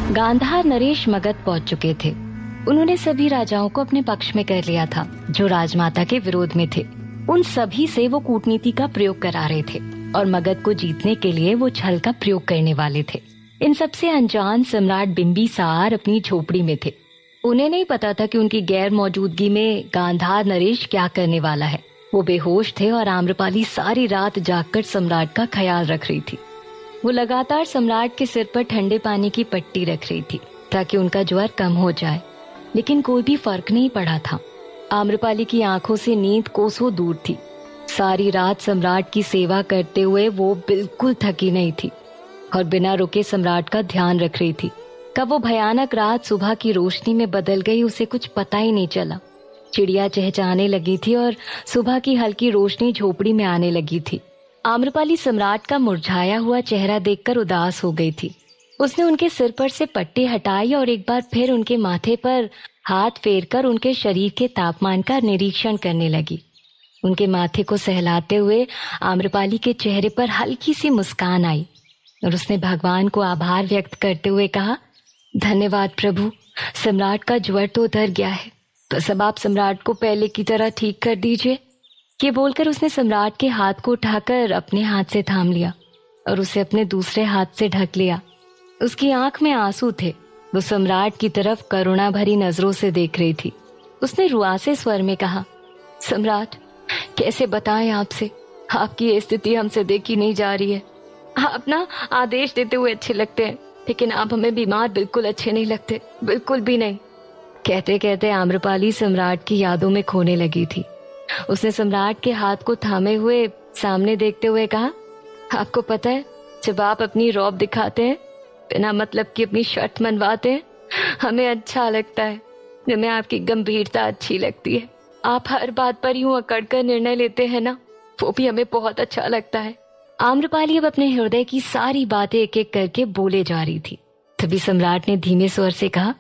गांधार नरेश मगध पहुंच चुके थे। उन्होंने सभी राजाओं को अपने पक्ष में कर लिया था जो राजमाता के विरोध में थे। उन सभी से वो कूटनीति का प्रयोग करा रहे थे और मगध को जीतने के लिए वो छल का प्रयोग करने वाले थे। इन सबसे अनजान सम्राट बिंबिसार अपनी झोपड़ी में थे। उन्हें नहीं पता था कि उनकी गैर मौजूदगी में गांधार नरेश क्या करने वाला है। वो बेहोश थे और आम्रपाली सारी रात जागकर सम्राट का ख्याल रख रही थी। वो लगातार सम्राट के सिर पर ठंडे पानी की पट्टी रख रही थी ताकि उनका ज्वर कम हो जाए, लेकिन कोई भी फर्क नहीं पड़ा था। आम्रपाली की आंखों से नींद कोसों दूर थी। सारी रात सम्राट की सेवा करते हुए वो बिल्कुल थकी नहीं थी और बिना रुके सम्राट का ध्यान रख रही थी। कब वो भयानक रात सुबह की रोशनी में बदल गई उसे कुछ पता ही नहीं चला। चिड़िया चहचहाने लगी थी और सुबह की हल्की रोशनी झोपड़ी में आने लगी थी। आम्रपाली सम्राट का मुरझाया हुआ चेहरा देखकर उदास हो गई थी। उसने उनके सिर पर से पट्टी हटाई और एक बार फिर उनके माथे पर हाथ फेरकर उनके शरीर के तापमान का निरीक्षण करने लगी। उनके माथे को सहलाते हुए आम्रपाली के चेहरे पर हल्की सी मुस्कान आई और उसने भगवान को आभार व्यक्त करते हुए कहा, धन्यवाद प्रभु, सम्राट का ज्वर तो उतर गया है, बस अब आप सम्राट को पहले की तरह ठीक कर दीजिए। ये बोलकर उसने सम्राट के हाथ को उठाकर अपने हाथ से थाम लिया और उसे अपने दूसरे हाथ से ढक लिया। उसकी आंख में आंसू थे। वो सम्राट की तरफ करुणा भरी नजरों से देख रही थी। उसने रुआसे स्वर में कहा, सम्राट, कैसे बताएं आपसे, आपकी ये स्थिति हमसे देखी नहीं जा रही है। आप ना आदेश देते हुए अच्छे लगते हैं, लेकिन आप हमें बीमार बिल्कुल अच्छे नहीं लगते, बिल्कुल भी नहीं। कहते कहते आम्रपाली सम्राट की यादों में खोने लगी थी। उसने सम्राट के हाथ को थामे हुए सामने देखते हुए कहा, आपको पता है, जब आप अपनी रौब दिखाते हैं, बिना मतलब की अपनी शर्त मनवाते हैं, हमें अच्छा लगता है। हमें आपकी गंभीरता अच्छी लगती है। आप हर बात पर यूं अकड़ कर निर्णय लेते हैं ना, वो भी हमें बहुत अच्छा लगता है। आम्रपाली अब अपने हृदय की सारी बातें एक एक करके बोले जा रही थी। तभी सम्राट ने धीमे स्वर से कहा,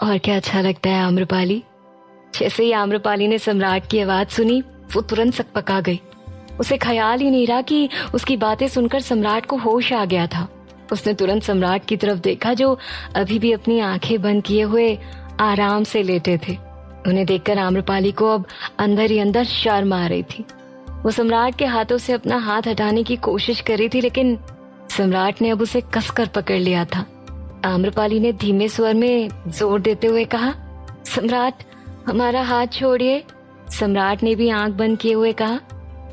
और क्या अच्छा लगता है आम्रपाली? जैसे ही आम्रपाली ने सम्राट की आवाज सुनी, वो तुरंत सकपका गई। उसे ख्याल ही नहीं रहा कि उसकी बातें सुनकर सम्राट को होश आ गया था। उसने तुरंत सम्राट की तरफ देखा जो अभी भी अपनी आंखें बंद किए हुए आराम से लेटे थे। उन्हें देखकर आम्रपाली को अब अंदर ही अंदर शर्म आ रही थी। वो सम्राट के हाथों से अपना हाथ हटाने की कोशिश कर रही थी, लेकिन सम्राट ने अब उसे कसकर पकड़ लिया था। आम्रपाली ने धीमे स्वर में जोर देते हुए कहा, सम्राट, हमारा हाथ छोड़िए। सम्राट ने भी आंख बंद किए हुए कहा,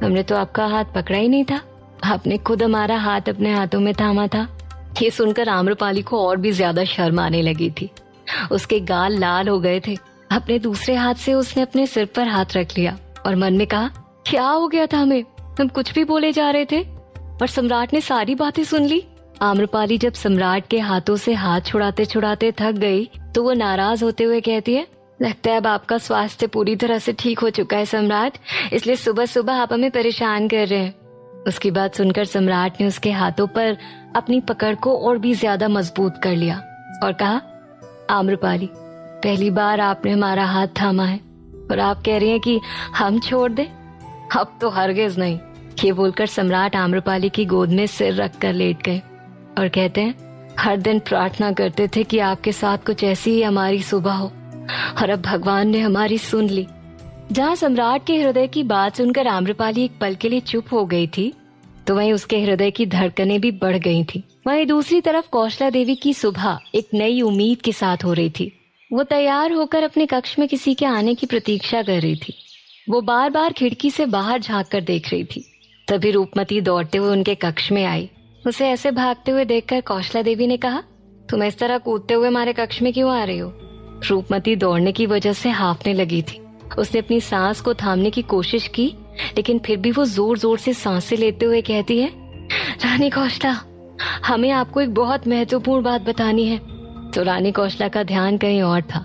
हमने तो आपका हाथ पकड़ा ही नहीं था, आपने खुद हमारा हाथ अपने हाथों में थामा था। ये सुनकर आम्रपाली को और भी ज्यादा शर्म आने लगी थी। उसके गाल लाल हो गए थे। अपने दूसरे हाथ से उसने अपने सिर पर हाथ रख लिया और मन में कहा, क्या हो गया था हमें? हम कुछ भी बोले जा रहे थे और सम्राट ने सारी बातें सुन ली। आम्रपाली जब सम्राट के हाथों से हाथ छुड़ाते छुड़ाते थक गई तो वो नाराज होते हुए कहती है, लगता है अब आपका स्वास्थ्य पूरी तरह से ठीक हो चुका है सम्राट, इसलिए सुबह सुबह आप हमें परेशान कर रहे हैं। उसकी बात सुनकर सम्राट ने उसके हाथों पर अपनी पकड़ को और भी ज्यादा मजबूत कर लिया और कहा, आम्रपाली, पहली बार आपने हमारा हाथ थामा है और आप कह रही हैं कि हम छोड़ दें? अब तो हरगिज नहीं। ये बोलकर सम्राट आम्रपाली की गोद में सिर रख कर लेट गए और कहते हैं, हर दिन प्रार्थना करते थे कि आपके साथ कुछ ऐसी ही हमारी सुबह हो और अब भगवान ने हमारी सुन ली। जहाँ सम्राट के हृदय की बात सुनकर आम्रपाली एक पल के लिए चुप हो गई थी, तो वहीं उसके हृदय की धड़कनें भी बढ़ गई थी। वहीं दूसरी तरफ कौशला देवी की सुबह एक नई उम्मीद के साथ हो रही थी। वो तैयार होकर अपने कक्ष में किसी के आने की प्रतीक्षा कर रही थी। वो बार बार खिड़की से बाहर झांक कर देख रही थी। तभी रूपमती दौड़ते हुए उनके कक्ष में आई। उसे ऐसे भागते हुए देखकर कौशला देवी ने कहा, तुम इस तरह कूदते हुए हमारे कक्ष में क्यों आ रही हो? रूपमती दौड़ने की वजह से हांफने लगी थी। उसने अपनी सांस को थामने की कोशिश की, लेकिन फिर भी वो जोर जोर से सांसें लेते हुए कहती है, रानी कौशला, हमें आपको एक बहुत महत्वपूर्ण बात बतानी है। तो रानी कौशला का ध्यान कहीं और था।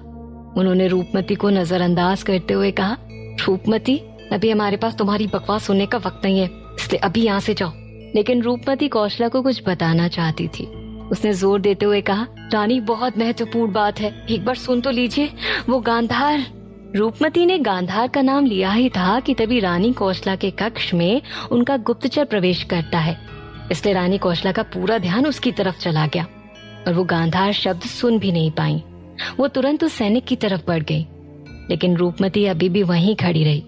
उन्होंने रूपमती को नजरअंदाज करते हुए कहा, रूपमती, अभी हमारे पास तुम्हारी बकवास सुनने का वक्त नहीं है, इसलिए अभी यहाँ से जाओ। लेकिन रूपमती कौशला को कुछ बताना चाहती थी। उसने जोर देते हुए कहा, रानी, बहुत महत्वपूर्ण बात है, एक बार सुन तो लीजिए। वो गांधार। रूपमती ने गांधार का नाम लिया ही था कि तभी रानी कौशला के कक्ष में उनका गुप्तचर प्रवेश करता है, इसलिए रानी कौशला का पूरा ध्यान उसकी तरफ चला गया। और वो गांधार शब्द सुन भी नहीं पाई। वो तुरंत उस सैनिक की तरफ बढ़ गई, लेकिन रूपमती अभी भी वहीं खड़ी रही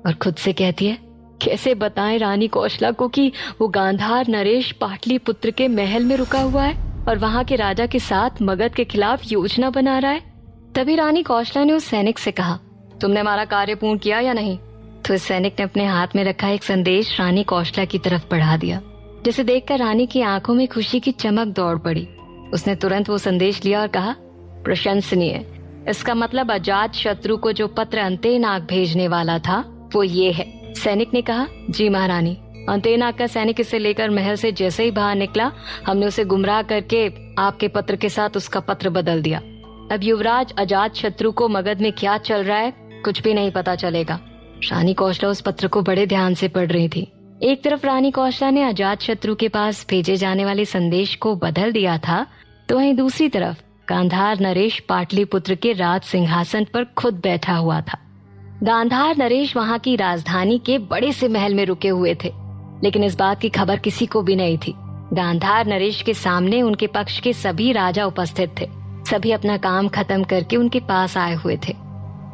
और खुद से कहती है, कैसे बताएं रानी कौशला को कि वो गांधार नरेश पाटलिपुत्र के महल में रुका हुआ है और वहां के राजा के साथ मगध के खिलाफ योजना बना रहा है। तभी रानी कौशला ने उस सैनिक से कहा, तुमने हमारा कार्य पूर्ण किया या नहीं? तो इस सैनिक ने अपने हाथ में रखा एक संदेश रानी कौशला की तरफ बढ़ा दिया, जिसे देखकर रानी की आंखों में खुशी की चमक दौड़ पड़ी। उसने तुरंत वो संदेश लिया और कहा, प्रशंसनीय। इसका मतलब अजात शत्रु को जो पत्र अंतेनाग भेजने वाला था वो ये है। सैनिक ने कहा, जी महारानी। अंतेनाग का सैनिक इसे लेकर महल से जैसे ही बाहर निकला, हमने उसे गुमराह करके आपके पत्र के साथ उसका पत्र बदल दिया। अब युवराज अजात शत्रु को मगध में क्या चल रहा है कुछ भी नहीं पता चलेगा। रानी कौशला उस पत्र को बड़े ध्यान से पढ़ रही थी। एक तरफ रानी कौशला ने अजात शत्रु के पास भेजे जाने वाले संदेश को बदल दिया था, तो वहीं दूसरी तरफ गांधार नरेश पाटलिपुत्र के राज सिंहासन पर खुद बैठा हुआ था। गांधार नरेश वहां की राजधानी के बड़े से महल में रुके हुए थे, लेकिन इस बात की खबर किसी को भी नहीं थी। गांधार नरेश के सामने उनके पक्ष के सभी राजा उपस्थित थे। सभी अपना काम खत्म करके उनके पास आए हुए थे।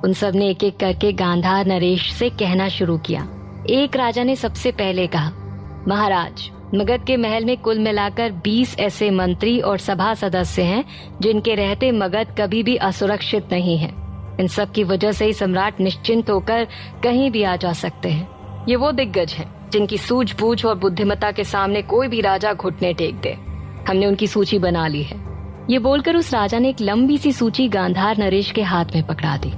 उन सब ने एक एक करके गांधार नरेश से कहना शुरू किया। एक राजा ने सबसे पहले कहा, महाराज, मगध के महल में कुल मिलाकर 20 ऐसे मंत्री और सभा सदस्य हैं जिनके रहते मगध कभी भी असुरक्षित नहीं है। इन सब की वजह से ही सम्राट निश्चिंत होकर कहीं भी आ जा सकते हैं। ये वो दिग्गज हैं जिनकी सूझबूझ और बुद्धिमत्ता के सामने कोई भी राजा घुटने टेक दे। हमने उनकी सूची बना ली है। ये बोलकर उस राजा ने एक लंबी सी सूची गांधार नरेश के हाथ में पकड़ा दी।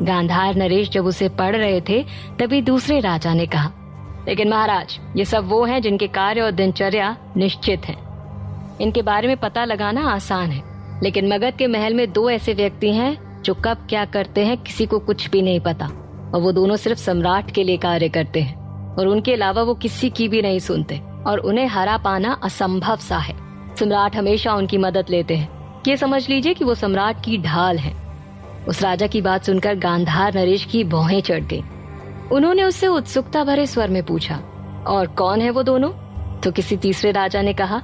गांधार नरेश जब उसे पढ़ रहे थे तभी दूसरे राजा ने कहा, लेकिन महाराज, ये सब वो हैं जिनके कार्य और दिनचर्या निश्चित हैं। इनके बारे में पता लगाना आसान है, लेकिन मगध के महल में 2 ऐसे व्यक्ति हैं जो कब क्या करते हैं किसी को कुछ भी नहीं पता, और वो दोनों सिर्फ सम्राट के लिए कार्य करते हैं और उनके अलावा वो किसी की भी नहीं सुनते और उन्हें हरा पाना असंभव सा है। सम्राट हमेशा उनकी मदद लेते हैं। ये समझ लीजिए कि वो सम्राट की ढाल है। उस राजा की बात सुनकर गांधार नरेश की भौहें चढ़ गईं। उन्होंने उससे उत्सुकता भरे स्वर में पूछा, और कौन है वो दोनों? तो किसी तीसरे राजा ने कहा,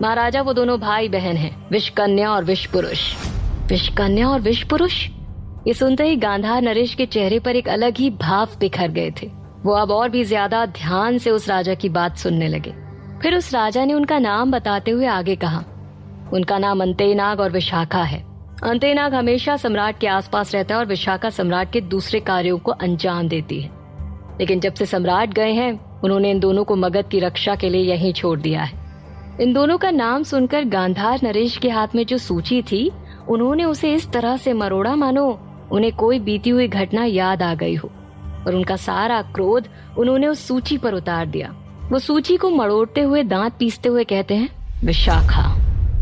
महाराजा, वो दोनों भाई बहन हैं, विषकन्या और विषपुरुष। विषकन्या और विषपुरुष? ये सुनते ही गांधार नरेश के चेहरे पर एक अलग ही भाव बिखर गए थे। वो अब और भी ज्यादा ध्यान से उस राजा की बात सुनने लगे। फिर उस राजा ने उनका नाम बताते हुए आगे कहा, उनका नाम अंतेनाग और विशाखा है। अंतेनाग हमेशा सम्राट के आसपास रहता है और विशाखा सम्राट के दूसरे कार्यों को अंजाम देती है। लेकिन जब से सम्राट गए हैं, उन्होंने इन दोनों को मगध की रक्षा के लिए यहीं छोड़ दिया है। इन दोनों का नाम सुनकर गांधार नरेश के हाथ में जो सूची थी, उन्होंने उसे इस तरह से मरोड़ा मानो उन्हें कोई बीती हुई घटना याद आ गई हो, और उनका सारा क्रोध उन्होंने उस सूची पर उतार दिया। वो सूची को मरोड़ते हुए दांत पीसते हुए कहते हैं, विशाखा।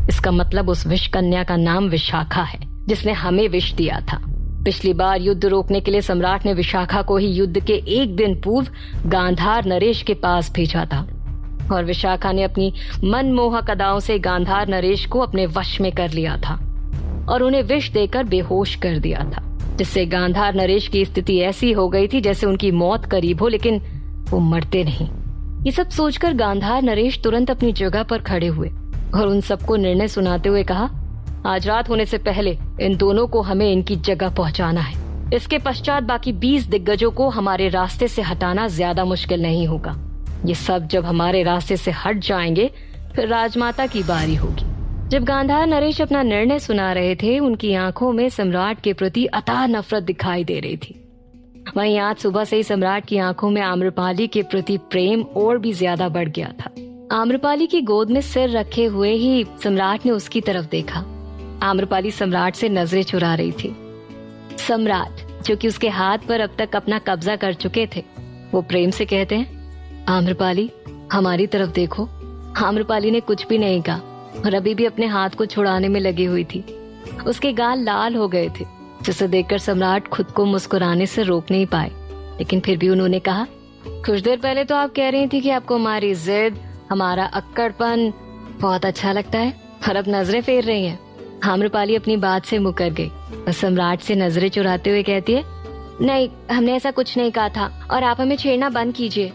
इसका मतलब उस विष कन्या का नाम विशाखा है, जिसने हमें विष दिया था। पिछली बार युद्ध रोकने के लिए सम्राट ने विशाखा को ही युद्ध के एक दिन पूर्व गांधार नरेश के पास भेजा था, और विशाखा ने अपनी मनमोहक अदाओं से गांधार नरेश को अपने वश में कर लिया था और उन्हें विष देकर बेहोश कर दिया था, जिससे गांधार नरेश की स्थिति ऐसी हो गई थी जैसे उनकी मौत करीब हो, लेकिन वो मरते नहीं। ये सब सोचकर गांधार नरेश तुरंत अपनी जगह पर खड़े हुए और उन सबको निर्णय सुनाते हुए कहा, आज रात होने से पहले इन दोनों को हमें इनकी जगह पहुंचाना है। इसके पश्चात बाकी 20 दिग्गजों को हमारे रास्ते से हटाना ज्यादा मुश्किल नहीं होगा। ये सब जब हमारे रास्ते से हट जाएंगे, फिर राजमाता की बारी होगी। जब गांधार नरेश अपना निर्णय सुना रहे थे, उनकी आंखों में सम्राट के प्रति अथाह नफरत दिखाई दे रही थी। वहीं आज सुबह से ही सम्राट की आंखों में आम्रपाली के प्रति प्रेम और भी ज्यादा बढ़ गया था। आम्रपाली की गोद में सिर रखे हुए ही सम्राट ने उसकी तरफ देखा। आम्रपाली सम्राट से नजरें चुरा रही थी। सम्राट, जो कि उसके हाथ पर अब तक अपना कब्जा कर चुके थे, वो प्रेम से कहते हैं, आम्रपाली, हमारी तरफ देखो। आम्रपाली ने कुछ भी नहीं कहा और अभी भी अपने हाथ को छुड़ाने में लगी हुई थी। उसके गाल लाल हो गए थे, जिसे देखकर सम्राट खुद को मुस्कुराने से रोक नहीं पाए, लेकिन फिर भी उन्होंने कहा, कुछ देर पहले तो आप कह रही थी कि आपको हमारी जिद, हमारा अक्कड़पन बहुत अच्छा लगता है, और अब नजरें फेर रही हैं। आम्रपाली अपनी बात से मुकर गई और सम्राट से नजरें चुराते हुए कहती है, नहीं, हमने ऐसा कुछ नहीं कहा था और आप हमें छेड़ना बंद कीजिए।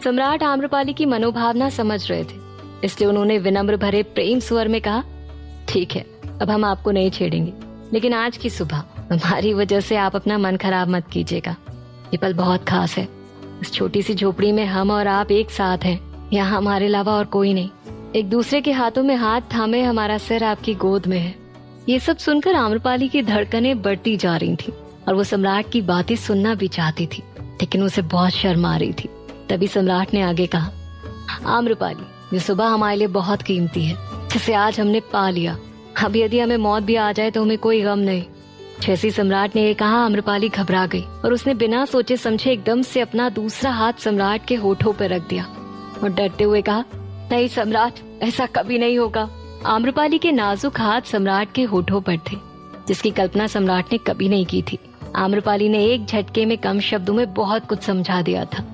सम्राट आम्रपाली की मनोभावना समझ रहे थे, इसलिए उन्होंने विनम्र भरे प्रेम स्वर में कहा, ठीक है, अब हम आपको नहीं छेड़ेंगे, लेकिन आज की सुबह हमारी वजह से आप अपना मन खराब मत कीजिएगा। ये पल बहुत खास है। इस छोटी सी झोपड़ी में हम और आप एक साथ हैं। यहाँ हमारे अलावा और कोई नहीं। एक दूसरे के हाथों में हाथ थामे हमारा सिर आपकी गोद में है। ये सब सुनकर आम्रपाली की धड़कनें बढ़ती जा रही थी और वो सम्राट की बातें सुनना भी चाहती थी, लेकिन उसे बहुत शर्म आ रही थी। तभी सम्राट ने आगे कहा, आम्रपाली, ये सुबह हमारे लिए बहुत कीमती है, जिसे आज हमने पा लिया। अब यदि हमें मौत भी आ जाए तो हमें कोई गम नहीं। जैसे सम्राट ने ये कहा, आम्रपाली घबरा गई और उसने बिना सोचे समझे एकदम से अपना दूसरा हाथ सम्राट के होठों पर रख दिया और डरते हुए कहा, नहीं सम्राट, ऐसा कभी नहीं होगा। आम्रपाली के नाजुक हाथ सम्राट के होठों पर थे, जिसकी कल्पना सम्राट ने कभी नहीं की थी। आम्रपाली ने एक झटके में कम शब्दों में बहुत कुछ समझा दिया था,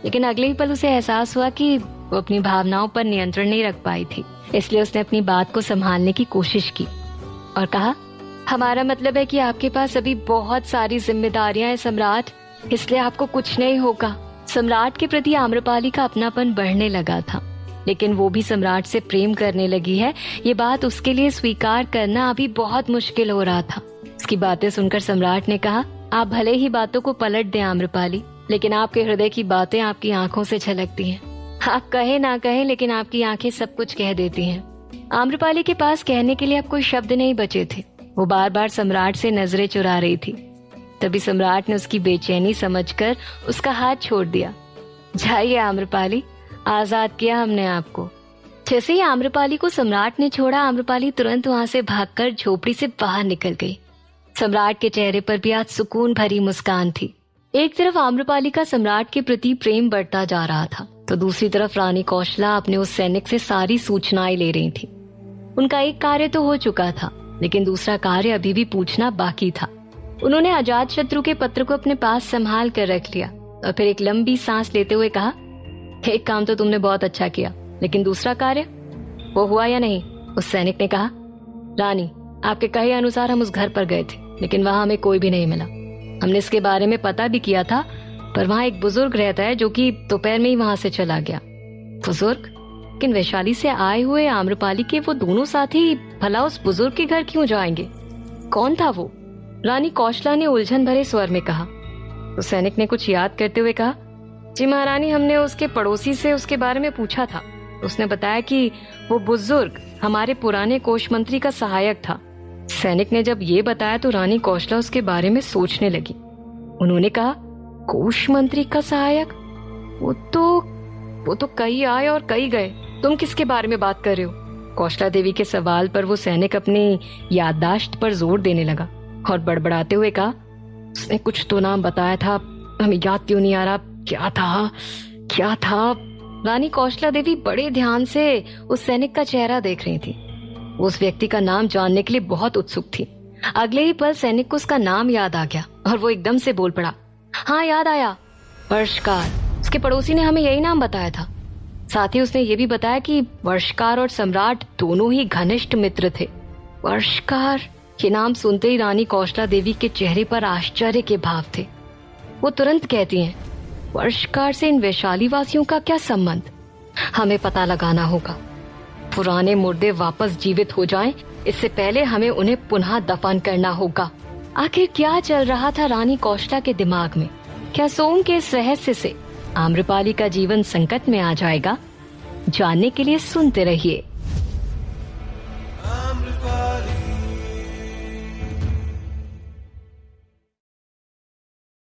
लेकिन अगले ही पल उसे एहसास हुआ कि वो अपनी भावनाओं पर नियंत्रण नहीं रख पाई थी। इसलिए उसने अपनी बात को संभालने की कोशिश की और कहा, हमारा मतलब है कि आपके पास अभी बहुत सारी जिम्मेदारियां हैं सम्राट, इसलिए आपको कुछ नहीं होगा। सम्राट के प्रति आम्रपाली का अपनापन बढ़ने लगा था, लेकिन वो भी सम्राट से प्रेम करने लगी है, ये बात उसके लिए स्वीकार करना अभी बहुत मुश्किल हो रहा था। उसकी बातें सुनकर सम्राट ने कहा, आप भले ही बातों को पलट दें आम्रपाली, लेकिन आपके हृदय की बातें आपकी आंखों से झलकती हैं। आप कहे ना कहे, लेकिन आपकी आंखें सब कुछ कह देती हैं। आम्रपाली के पास कहने के लिए अब कोई शब्द नहीं बचे थे। वो बार बार सम्राट से नजरें चुरा रही थी। तभी सम्राट ने उसकी बेचैनी समझकर उसका हाथ छोड़ दिया। जाइए आम्रपाली, आजाद किया हमने आपको। जैसे ही आम्रपाली को सम्राट ने छोड़ा, आम्रपाली तुरंत वहां से भागकर झोपड़ी से बाहर निकल गई। सम्राट के चेहरे पर भी आज सुकून भरी मुस्कान थी। एक तरफ आम्रपाली का सम्राट के प्रति प्रेम बढ़ता जा रहा था, तो दूसरी तरफ रानी कौशला अपने उस सैनिक से सारी सूचनाएं ले रही थी। उनका एक कार्य तो हो चुका था, लेकिन दूसरा कार्य अभी भी पूछना बाकी था। उन्होंने अजात शत्रु के पत्र को अपने पास संभाल कर रख लिया और फिर एक लंबी सांस लेते हुए कहा, एक काम तो तुमने बहुत अच्छा किया, लेकिन दूसरा कार्य वो हुआ या नहीं? उस सैनिक ने कहा, रानी, आपके कहे अनुसार हम उस घर पर गए थे, लेकिन वहां हमें कोई भी नहीं मिला। हमने इसके बारे में पता भी किया था, पर वहाँ एक बुजुर्ग रहता है जो कि दोपहर में ही वहां से चला गया। बुजुर्ग? लेकिन वैशाली से आए हुए आम्रपाली के वो दोनों साथी भला उस बुजुर्ग के घर क्यों जाएंगे? कौन था वो? रानी कौशला ने उलझन भरे स्वर में कहा। तो सैनिक ने कुछ याद करते हुए कहा, जी महारानी, हमने उसके पड़ोसी से उसके बारे में पूछा था। उसने बताया कि वो बुजुर्ग हमारे पुराने कोष मंत्री का सहायक था। सैनिक ने जब ये बताया तो रानी कौशला उसके बारे में सोचने लगी। उन्होंने कहा, कोष मंत्री का सहायक? वो तो कई आए और कई गए। तुम किसके बारे में बात कर रहे हो? कौशला देवी के सवाल पर वो सैनिक अपनी याददाश्त पर जोर देने लगा और बड़बड़ाते हुए कहा, उसने कुछ तो नाम बताया था, हमें याद क्यों नहीं आ रहा। क्या था? रानी कौशला देवी बड़े ध्यान से उस सैनिक का चेहरा देख रही थी। वो उस व्यक्ति का नाम जानने के लिए बहुत उत्सुक थी। अगले ही पल सैनिक को उसका नाम याद आ गया और वो एकदम से बोल पड़ा, हाँ याद आया, वर्षकार। उसके पड़ोसी ने हमें यही नाम बताया था। साथ ही उसने ये भी बताया कि वर्षकार और सम्राट दोनों ही घनिष्ठ मित्र थे। वर्षकार, ये नाम सुनते ही रानी कौशला देवी के चेहरे पर आश्चर्य के भाव थे। वो तुरंत कहती हैं, वर्षकार से इन वैशाली वासियों का क्या संबंध? हमें पता लगाना होगा। पुराने मुर्दे वापस जीवित हो जाएं, इससे पहले हमें उन्हें पुनः दफन करना होगा। आखिर क्या चल रहा था रानी कौशला के दिमाग में? क्या सोम के इस रहस्य से आम्रपाली का जीवन संकट में आ जाएगा? जानने के लिए सुनते रहिए।